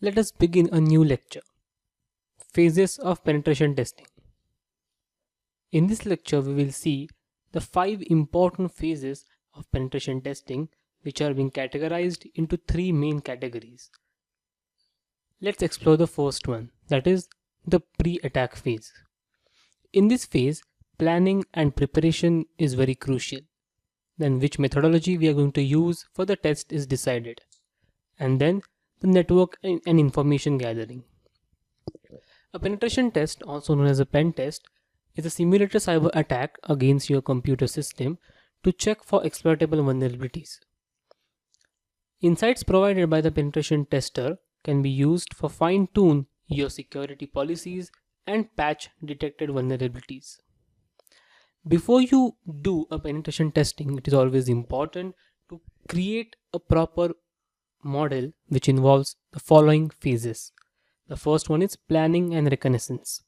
Let us begin a new lecture. Phases of penetration testing. In this lecture, we will see the 5 important phases of penetration testing, which are being categorized into 3 main categories. Let's explore the first one, that is the pre-attack phase. In this phase, planning and preparation is very crucial. Then which methodology we are going to use for the test is decided. And then the network and information gathering. A penetration test, also known as a pen test, is a simulated cyber attack against your computer system to check for exploitable vulnerabilities. Insights provided by the penetration tester can be used for fine-tune your security policies and patch detected vulnerabilities. Before you do a penetration testing, it is always important to create a proper model which involves the following phases. The first one is planning and reconnaissance.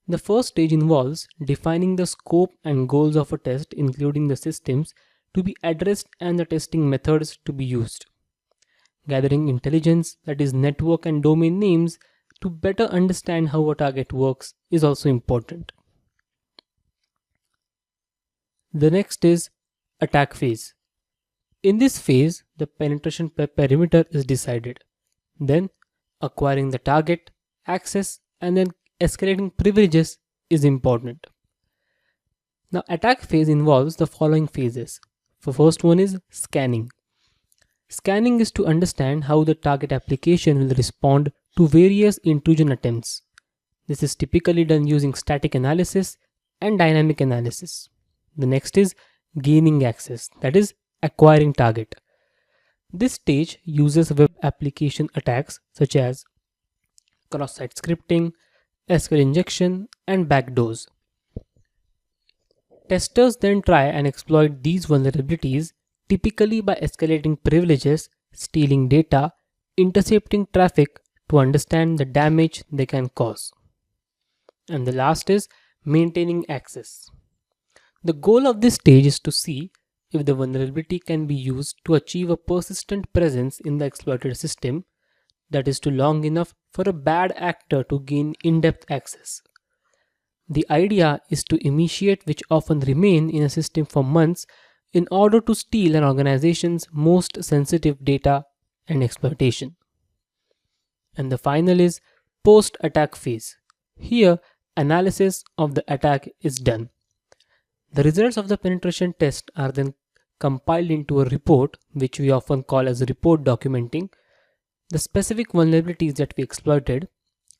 The first stage involves defining the scope and goals of a test, including the systems to be addressed and the testing methods to be used. Gathering intelligence, that is network and domain names, to better understand how a target works is also important. The next is attack phase. In this phase, the penetration perimeter is decided. Then, acquiring the target, access, and then escalating privileges is important. Now, attack phase involves the following phases. The first one is scanning. Scanning is to understand how the target application will respond to various intrusion attempts. This is typically done using static analysis and dynamic analysis. The next is gaining access, that is acquiring target. This stage uses web application attacks such as cross-site scripting, SQL injection, and backdoors. Testers then try and exploit these vulnerabilities, typically by escalating privileges, stealing data, intercepting traffic to understand the damage they can cause. And the last is maintaining access. The goal of this stage is to see if the vulnerability can be used to achieve a persistent presence in the exploited system, that is, to long enough for a bad actor to gain in-depth access. The idea is to initiate which often remain in a system for months in order to steal an organization's most sensitive data and exploitation. And the final is post-attack phase. Here, analysis of the attack is done. The results of the penetration test are then compiled into a report, which we often call as report documenting the specific vulnerabilities that we exploited,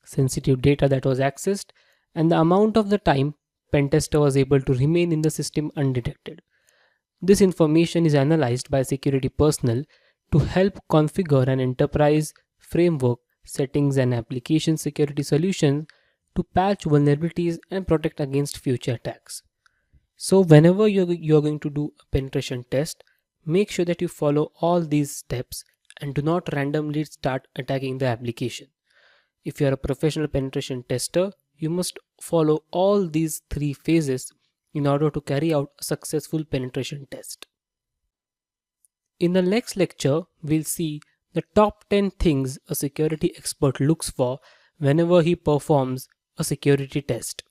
sensitive data that was accessed, and the amount of the time pentester was able to remain in the system undetected. This information is analyzed by security personnel to help configure an enterprise framework, settings, and application security solutions to patch vulnerabilities and protect against future attacks. So whenever you're going to do a penetration test, make sure that you follow all these steps and do not randomly start attacking the application. If you are a professional penetration tester, you must follow all these 3 phases in order to carry out a successful penetration test. In the next lecture, we'll see the top 10 things a security expert looks for whenever he performs a security test.